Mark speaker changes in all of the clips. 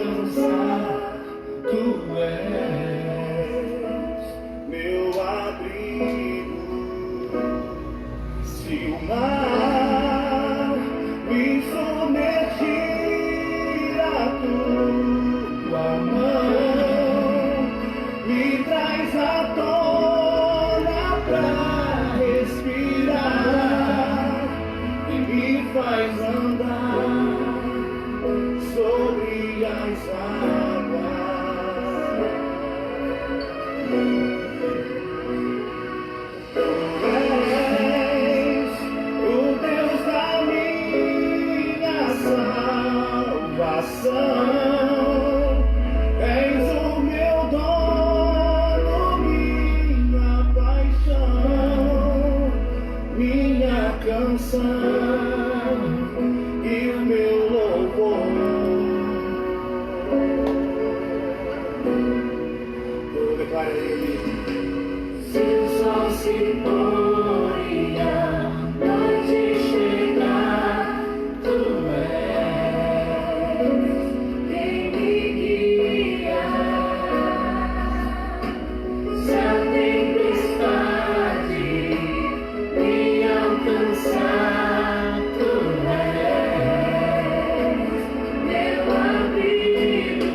Speaker 1: alcançar. Tu és meu abrigo. Se o mar me submergir, a tua mão me traz à tona pra respirar e me faz andar sobre as águas. Tu és o Deus da minha salvação, és o meu dono, minha paixão, minha canção e o meu louvor. Eu declaro ele. Se o sol se pôr e a noite chegar, tu és quem me guia. Se a tempestade me alcançar, tu és meu abrigo.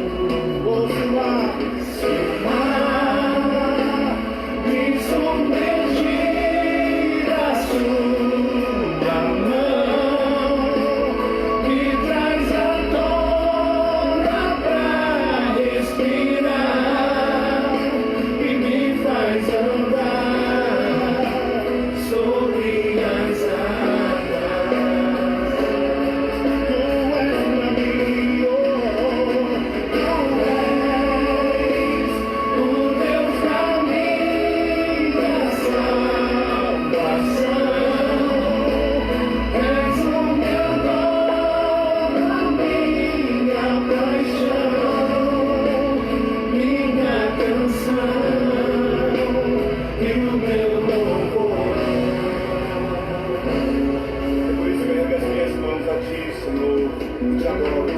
Speaker 1: Se o mar me submergir, a sua mão me traz à tona pra respirar e me faz andar sobre as águas. Tu és pra mim, oh, tu és o Deus da minha salvação, és o meu dono, minha paixão, minha canção e o meu louvor. É por isso que eu ergo as minhas mãos a ti, Senhor, te adoro.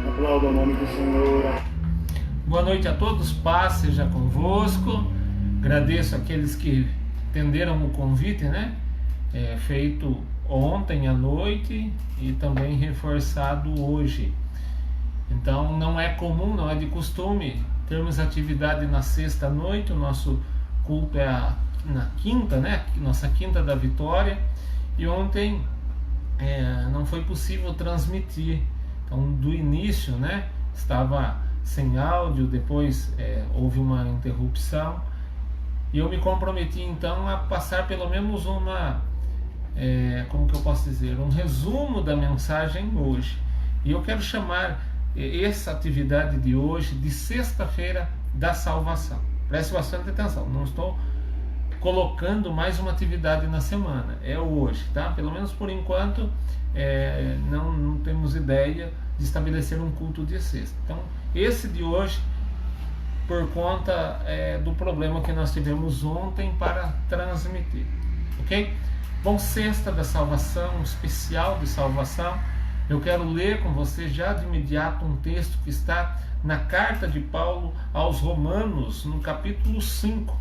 Speaker 1: Aplauda o nome do Senhor.
Speaker 2: Boa noite a todos, paz seja convosco. Agradeço aqueles que atenderam o convite, feito ontem à noite e também reforçado hoje. Então não é comum, não é de costume termos atividade na sexta à noite. O nosso culto é na quinta, né? Nossa quinta da vitória. E ontem não foi possível transmitir. Então do início, né? Estava sem áudio, depois houve uma interrupção. E eu me comprometi então a passar pelo menos como que eu posso dizer, um resumo da mensagem hoje. E eu quero chamar essa atividade de hoje de sexta-feira da salvação. Preste bastante atenção, não estou colocando mais uma atividade na semana, é hoje, tá? Pelo menos por enquanto não temos ideia de estabelecer um culto de sexta. Então esse de hoje, por conta do problema que nós tivemos ontem para transmitir, ok? Bom, sexta da salvação, um especial de salvação. Eu quero ler com você já de imediato um texto que está na carta de Paulo aos Romanos, no capítulo 5.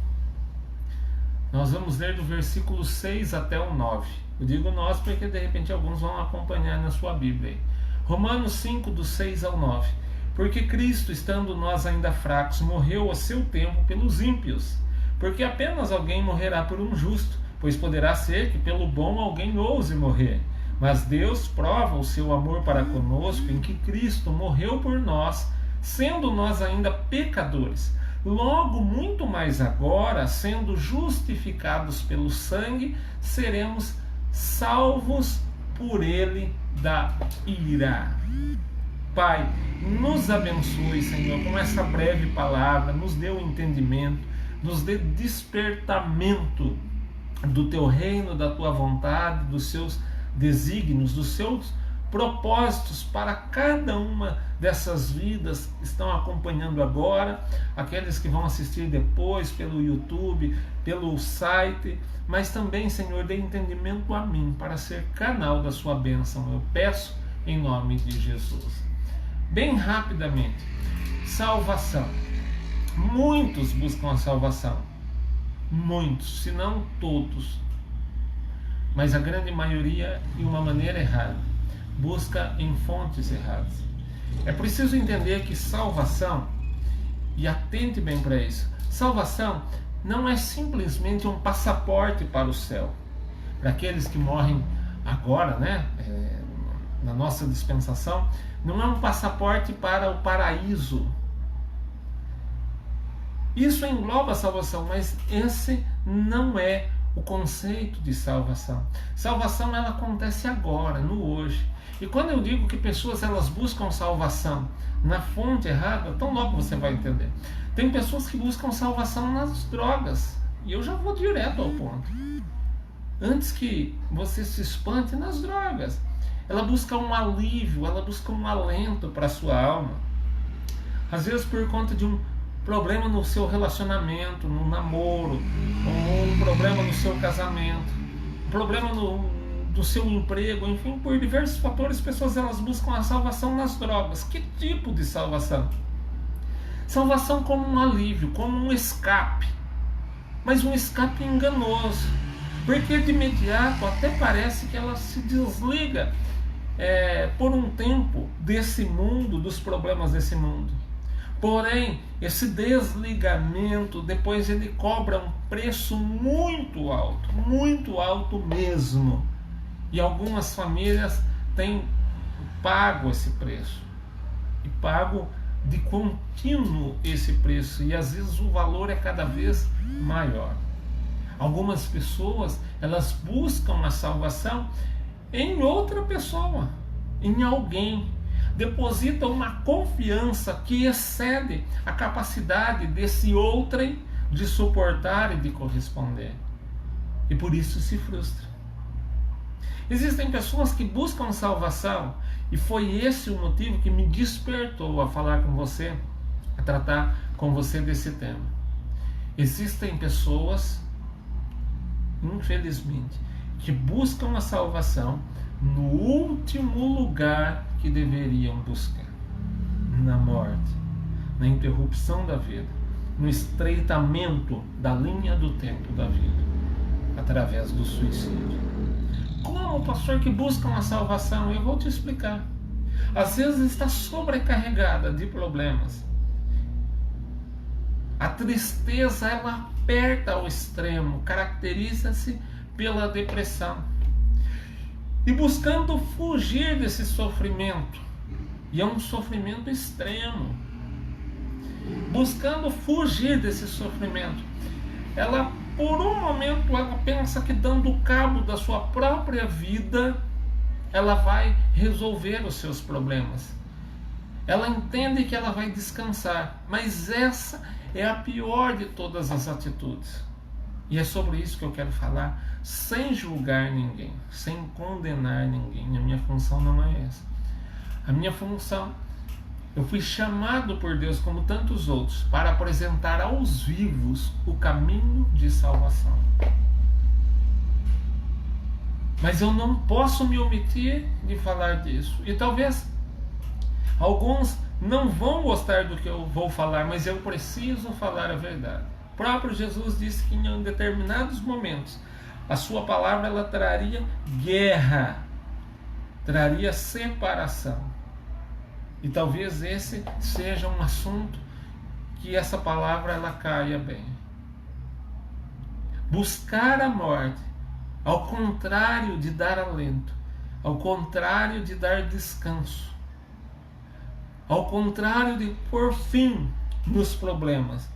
Speaker 2: Nós vamos ler do versículo 6 até o 9. Eu digo nós porque de repente alguns vão acompanhar na sua Bíblia. Romanos 5, do 6 ao 9. Porque Cristo, estando nós ainda fracos, morreu a seu tempo pelos ímpios. Porque apenas alguém morrerá por um justo, pois poderá ser que pelo bom alguém ouse morrer. Mas Deus prova o seu amor para conosco em que Cristo morreu por nós, sendo nós ainda pecadores. Logo, muito mais agora, sendo justificados pelo sangue, seremos salvos por ele da ira. Pai, nos abençoe, Senhor, com essa breve palavra, nos dê o entendimento, nos dê despertamento do teu reino, da tua vontade, dos seus desígnios, dos seus propósitos para cada uma dessas vidas que estão acompanhando agora, aqueles que vão assistir depois pelo YouTube, pelo site, mas também, Senhor, dê entendimento a mim para ser canal da sua bênção. Eu peço em nome de Jesus. Bem rapidamente, salvação. Muitos buscam a salvação, muitos, se não todos, mas a grande maioria, de uma maneira errada, busca em fontes erradas. É preciso entender que salvação, e atente bem para isso, salvação não é simplesmente um passaporte para o céu. Para aqueles que morrem agora, né, na nossa dispensação, não é um passaporte para o paraíso. Isso engloba a salvação, mas esse não é o conceito de salvação. Salvação, ela acontece agora, no hoje. E quando eu digo que pessoas elas buscam salvação na fonte errada, tão logo você vai entender. Tem pessoas que buscam salvação nas drogas. E eu já vou direto ao ponto. Antes que você se espante, nas drogas. Ela busca um alívio, ela busca um alento para a sua alma. Às vezes por conta de um problema no seu relacionamento, no namoro, ou um problema no seu casamento, um problema do seu emprego, enfim, por diversos fatores, pessoas elas buscam a salvação nas drogas. Que tipo de salvação? Salvação como um alívio, como um escape, mas um escape enganoso, porque de imediato até parece que ela se desliga por um tempo desse mundo, dos problemas desse mundo. Porém, esse desligamento, depois ele cobra um preço muito alto mesmo. E algumas famílias têm pago esse preço. E pago de contínuo esse preço. E às vezes o valor é cada vez maior. Algumas pessoas, elas buscam a salvação em outra pessoa, em alguém. Deposita uma confiança que excede a capacidade desse outrem de suportar e de corresponder. E por isso se frustra. Existem pessoas que buscam salvação, e foi esse o motivo que me despertou a falar com você, a tratar com você desse tema. Existem pessoas, infelizmente, que buscam a salvação no último lugar que deveriam buscar, na morte, na interrupção da vida, no estreitamento da linha do tempo da vida, através do suicídio. Como, pastor, que buscam a salvação? Eu vou te explicar. Às vezes está sobrecarregada de problemas. A tristeza, ela aperta ao extremo, caracteriza-se pela depressão. E buscando fugir desse sofrimento, e é um sofrimento extremo, buscando fugir desse sofrimento, ela, por um momento, ela pensa que dando cabo da sua própria vida, ela vai resolver os seus problemas. Ela entende que ela vai descansar, mas essa é a pior de todas as atitudes. E é sobre isso que eu quero falar, sem julgar ninguém, sem condenar ninguém. A minha função não é essa. A minha função, eu fui chamado por Deus, como tantos outros, para apresentar aos vivos o caminho de salvação. Mas eu não posso me omitir de falar disso. E talvez alguns não vão gostar do que eu vou falar, mas eu preciso falar a verdade. O próprio Jesus disse que em determinados momentos a sua palavra ela traria guerra, traria separação. E talvez esse seja um assunto que essa palavra ela caia bem. Buscar a morte, ao contrário de dar alento, ao contrário de dar descanso, ao contrário de pôr fim nos problemas,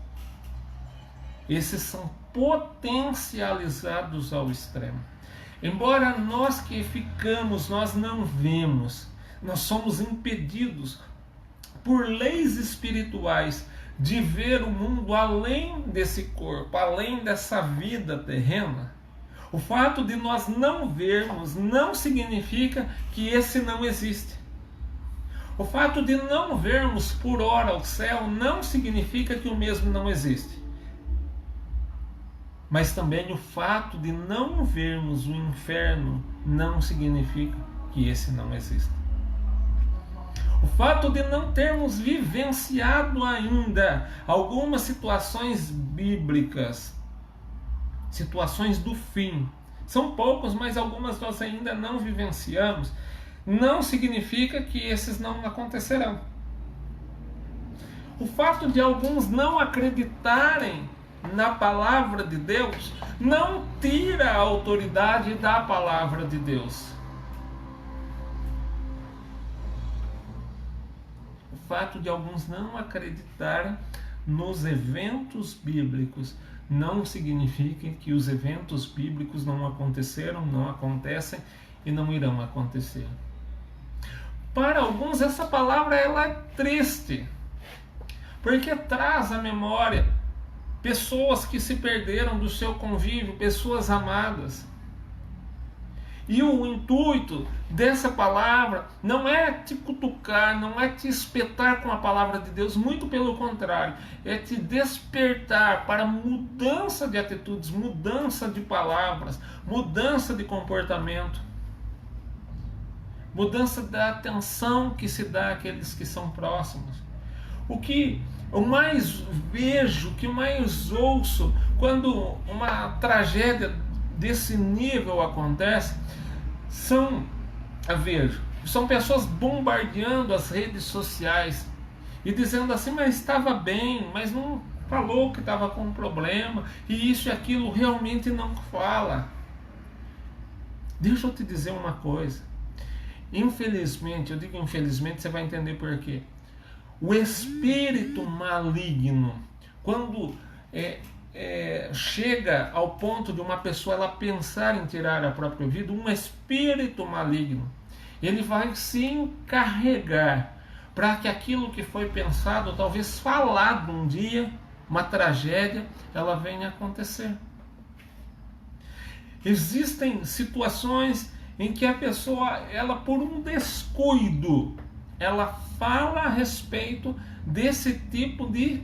Speaker 2: esses são potencializados ao extremo. Embora nós que ficamos, nós não vemos, nós somos impedidos por leis espirituais de ver o mundo além desse corpo, além dessa vida terrena. O fato de nós não vermos não significa que esse não existe. O fato de não vermos por hora o céu não significa que o mesmo não existe. Mas também o fato de não vermos o inferno não significa que esse não existe. O fato de não termos vivenciado ainda algumas situações bíblicas, situações do fim, são poucos, mas algumas nós ainda não vivenciamos, não significa que esses não acontecerão. O fato de alguns não acreditarem na palavra de Deus não tira a autoridade da palavra de Deus. O fato de alguns não acreditarem nos eventos bíblicos não significa que os eventos bíblicos não aconteceram, não acontecem e não irão acontecer. Para alguns essa palavra ela é triste, porque traz à memória pessoas que se perderam do seu convívio, pessoas amadas. E o intuito dessa palavra não é te cutucar, não é te espetar com a palavra de Deus, muito pelo contrário, é te despertar para mudança de atitudes, mudança de palavras, mudança de comportamento, mudança da atenção que se dá àqueles que são próximos. O que eu mais vejo, o que eu mais ouço quando uma tragédia desse nível acontece, são pessoas bombardeando as redes sociais e dizendo assim, mas estava bem, mas não falou que estava com um problema, e isso e aquilo realmente não fala. Deixa eu te dizer uma coisa, infelizmente, eu digo infelizmente, você vai entender por quê. O espírito maligno, quando chega ao ponto de uma pessoa ela pensar em tirar a própria vida, um espírito maligno, ele vai se encarregar para que aquilo que foi pensado, talvez falado um dia, uma tragédia, ela venha a acontecer. Existem situações em que a pessoa, ela por um descuido, ela fala a respeito desse tipo de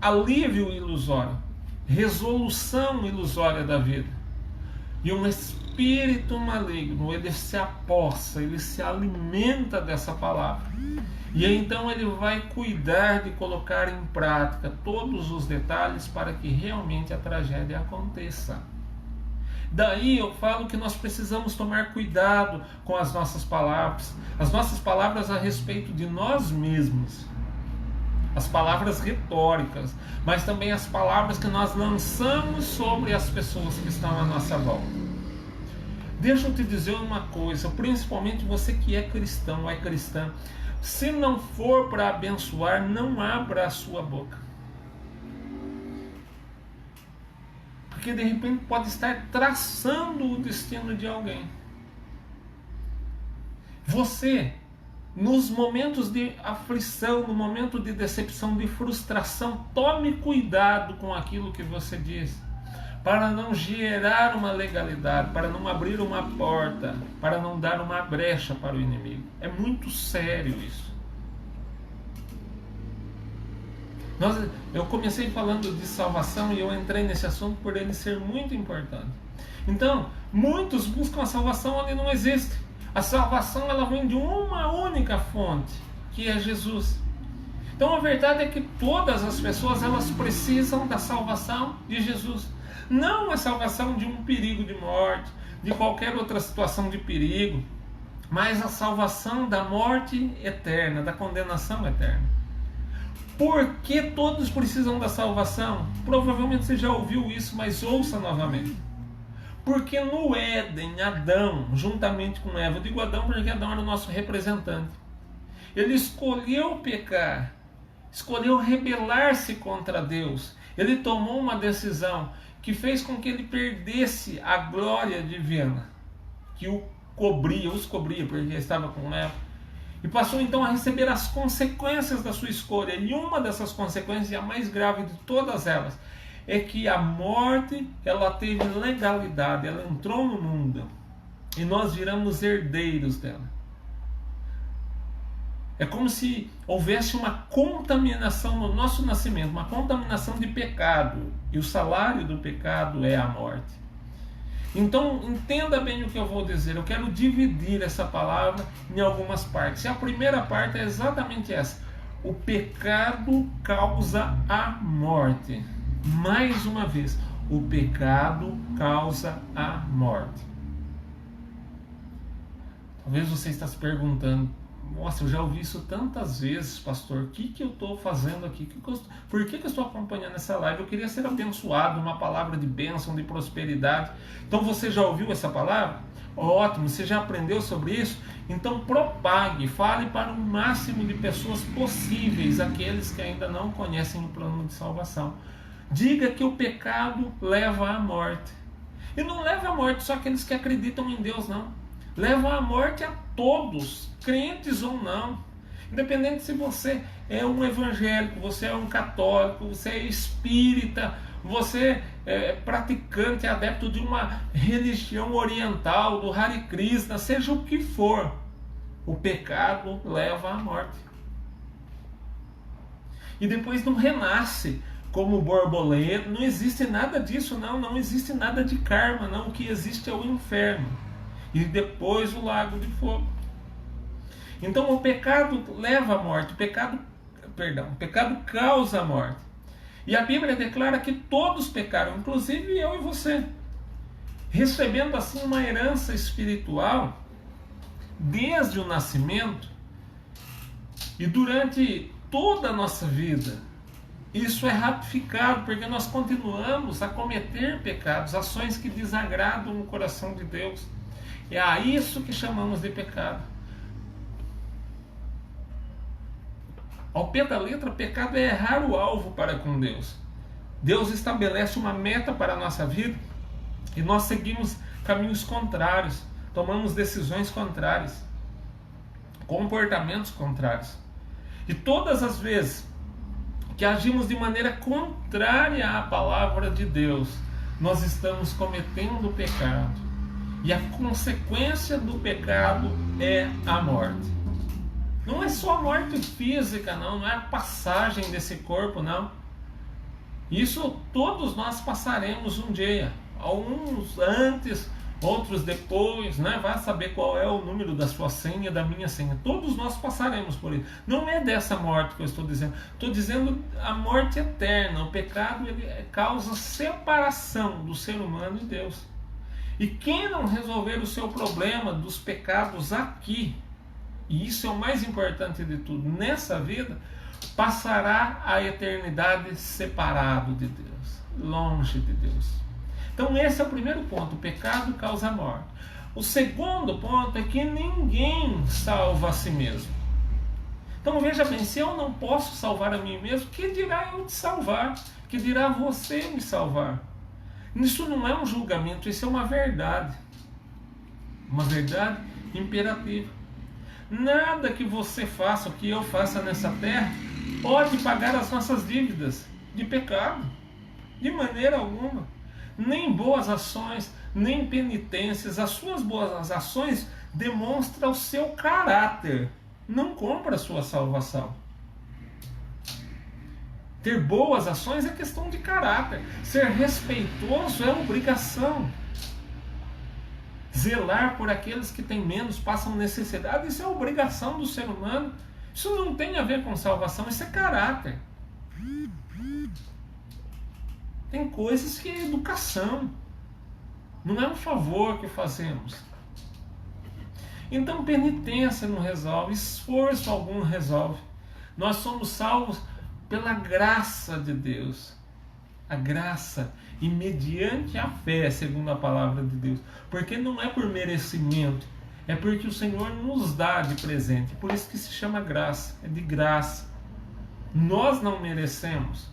Speaker 2: alívio ilusório, resolução ilusória da vida. E um espírito maligno, ele se apossa, ele se alimenta dessa palavra. E aí, então ele vai cuidar de colocar em prática todos os detalhes para que realmente a tragédia aconteça. Daí eu falo que nós precisamos tomar cuidado com as nossas palavras a respeito de nós mesmos, as palavras retóricas, mas também as palavras que nós lançamos sobre as pessoas que estão à nossa volta. Deixa eu te dizer uma coisa, principalmente você que é cristão ou é cristã, se não for para abençoar, não abra a sua boca. Porque de repente pode estar traçando o destino de alguém. Você, nos momentos de aflição, no momento de decepção, de frustração, tome cuidado com aquilo que você diz, para não gerar uma legalidade, para não abrir uma porta, para não dar uma brecha para o inimigo. É muito sério isso. Eu comecei falando de salvação e eu entrei nesse assunto por ele ser muito importante. Então, muitos buscam a salvação onde não existe. A salvação ela vem de uma única fonte, que é Jesus. Então a verdade é que todas as pessoas elas precisam da salvação de Jesus. Não a salvação de um perigo de morte, de qualquer outra situação de perigo, mas a salvação da morte eterna, da condenação eterna. Por que todos precisam da salvação? Provavelmente você já ouviu isso, mas ouça novamente. Porque no Éden, Adão, juntamente com Eva, eu digo Adão porque Adão era o nosso representante, ele escolheu pecar, escolheu rebelar-se contra Deus. Ele tomou uma decisão que fez com que ele perdesse a glória divina, que os cobria, porque estava com Eva. E passou então a receber as consequências da sua escolha. E uma dessas consequências, e a mais grave de todas elas, é que a morte ela teve legalidade, ela entrou no mundo. E nós viramos herdeiros dela. É como se houvesse uma contaminação no nosso nascimento, uma contaminação de pecado. E o salário do pecado é a morte. Então, entenda bem o que eu vou dizer. Eu quero dividir essa palavra em algumas partes. E a primeira parte é exatamente essa. O pecado causa a morte. Mais uma vez, o pecado causa a morte. Talvez você está se perguntando, nossa, eu já ouvi isso tantas vezes, pastor, o que eu estou fazendo aqui? Por que eu estou acompanhando essa live? Eu queria ser abençoado, uma palavra de bênção, de prosperidade. Então você já ouviu essa palavra? Ótimo, você já aprendeu sobre isso? Então propague, fale para o máximo de pessoas possíveis, aqueles que ainda não conhecem o plano de salvação. Diga que o pecado leva à morte. E não leva à morte só aqueles que acreditam em Deus, não. Leva à morte a todos, crentes ou não. Independente se você é um evangélico, você é um católico, você é espírita, você é praticante, adepto de uma religião oriental, do Hare Krishna, seja o que for, o pecado leva à morte. E depois não renasce como borboleta, não existe nada disso, não existe nada de karma, não. O que existe é o inferno. E depois o lago de fogo. Então o pecado leva à morte, o pecado causa a morte. E a Bíblia declara que todos pecaram, inclusive eu e você, recebendo assim uma herança espiritual desde o nascimento e durante toda a nossa vida. Isso é ratificado porque nós continuamos a cometer pecados, ações que desagradam o coração de Deus. É a isso que chamamos de pecado. Ao pé da letra, pecado é errar o alvo para com Deus. Deus estabelece uma meta para a nossa vida e nós seguimos caminhos contrários, tomamos decisões contrárias, comportamentos contrários. E todas as vezes que agimos de maneira contrária à palavra de Deus, nós estamos cometendo pecado. E a consequência do pecado é a morte. Não é só a morte física, não é a passagem desse corpo, não. Isso todos nós passaremos um dia. Alguns antes, outros depois, né? Vai saber qual é o número da sua senha, da minha senha. Todos nós passaremos por isso. Não é dessa morte que eu estou dizendo. Estou dizendo a morte eterna. O pecado ele causa separação do ser humano e Deus. E quem não resolver o seu problema dos pecados aqui, e isso é o mais importante de tudo, nessa vida, passará a eternidade separado de Deus, longe de Deus. Então esse é o primeiro ponto: o pecado causa morte. O segundo ponto é que ninguém salva a si mesmo. Então veja bem, se eu não posso salvar a mim mesmo, que dirá eu te salvar? Que dirá você me salvar? Isso não é um julgamento, isso é uma verdade imperativa. Nada que você faça, o que eu faça nessa terra, pode pagar as nossas dívidas de pecado, de maneira alguma. Nem boas ações, nem penitências. As suas boas ações demonstram o seu caráter, não compra a sua salvação. Ter boas ações é questão de caráter. Ser respeitoso é obrigação. Zelar por aqueles que têm menos, passam necessidade, isso é obrigação do ser humano. Isso não tem a ver com salvação, isso é caráter. Tem coisas que é educação. Não é um favor que fazemos. Então penitência não resolve, esforço algum resolve. Nós somos salvos pela graça de Deus. A graça e mediante a fé, segundo a palavra de Deus. Porque não é por merecimento, é porque o Senhor nos dá de presente. Por isso que se chama graça, é de graça. Nós não merecemos.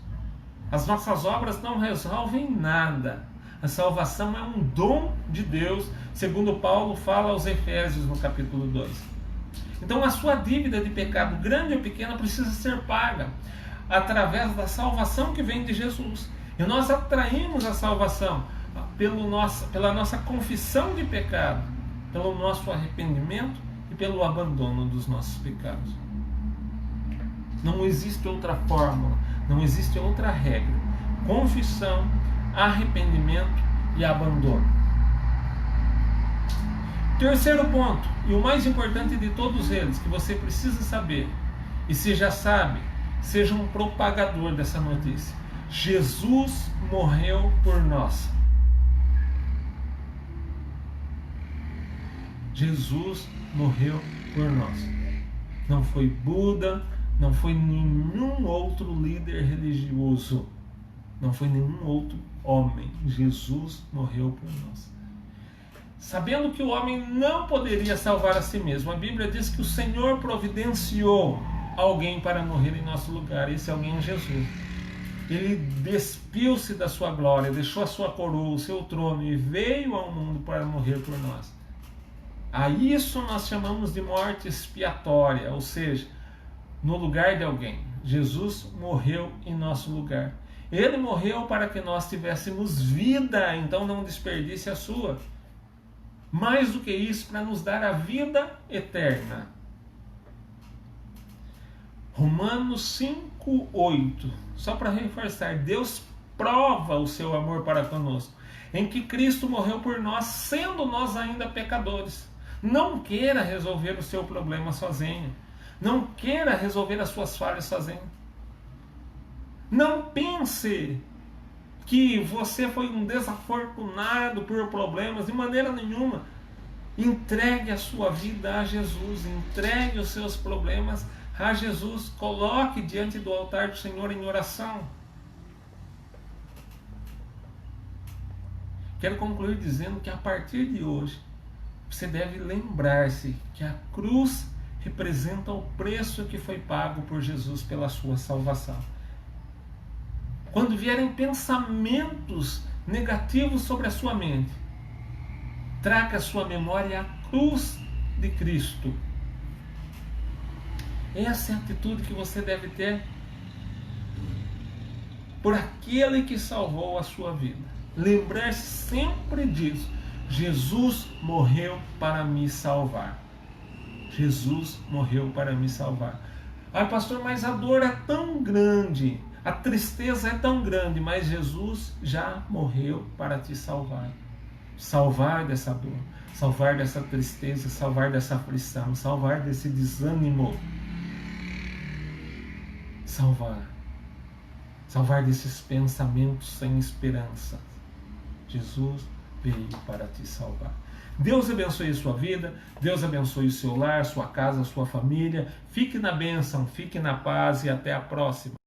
Speaker 2: As nossas obras não resolvem nada. A salvação é um dom de Deus, segundo Paulo fala aos Efésios no capítulo 2. Então a sua dívida de pecado, grande ou pequena, precisa ser paga através da salvação que vem de Jesus. E nós atraímos a salvação pela nossa confissão de pecado, pelo nosso arrependimento e pelo abandono dos nossos pecados. Não existe outra fórmula, não existe outra regra. Confissão, arrependimento e abandono. Terceiro ponto, e o mais importante de todos eles, que você precisa saber, e se já sabe, seja um propagador dessa notícia: Jesus morreu por nós. Jesus morreu por nós. Não foi Buda, não foi nenhum outro líder religioso, não foi nenhum outro homem. Jesus morreu por nós. Sabendo que o homem não poderia salvar a si mesmo, a Bíblia diz que o Senhor providenciou alguém para morrer em nosso lugar. Esse alguém é Jesus. Ele despiu-se da sua glória, deixou a sua coroa, o seu trono e veio ao mundo para morrer por nós. A isso nós chamamos de morte expiatória, ou seja, no lugar de alguém. Jesus morreu em nosso lugar. Ele morreu para que nós tivéssemos vida, então não desperdice a sua. Mais do que isso, para nos dar a vida eterna. Romanos 5:8, só para reforçar, Deus prova o seu amor para conosco, em que Cristo morreu por nós, sendo nós ainda pecadores. Não queira resolver o seu problema sozinho. Não queira resolver as suas falhas sozinho. Não pense que você foi um desafortunado por problemas, de maneira nenhuma. Entregue a sua vida a Jesus, entregue os seus problemas a Jesus, coloque diante do altar do Senhor em oração. Quero concluir dizendo que a partir de hoje, você deve lembrar-se que a cruz representa o preço que foi pago por Jesus pela sua salvação. Quando vierem pensamentos negativos sobre a sua mente, traga à sua memória a cruz de Cristo. Essa é a atitude que você deve ter por aquele que salvou a sua vida. Lembrar-se sempre disso. Jesus morreu para me salvar. Jesus morreu para me salvar. Ah, pastor, mas a dor é tão grande, a tristeza é tão grande, mas Jesus já morreu para te salvar. Salvar dessa dor, salvar dessa tristeza, salvar dessa aflição, salvar desse desânimo. Salvar desses pensamentos sem esperança. Jesus veio para te salvar. Deus abençoe a sua vida, Deus abençoe o seu lar, sua casa, sua família. Fique na bênção, fique na paz e até a próxima.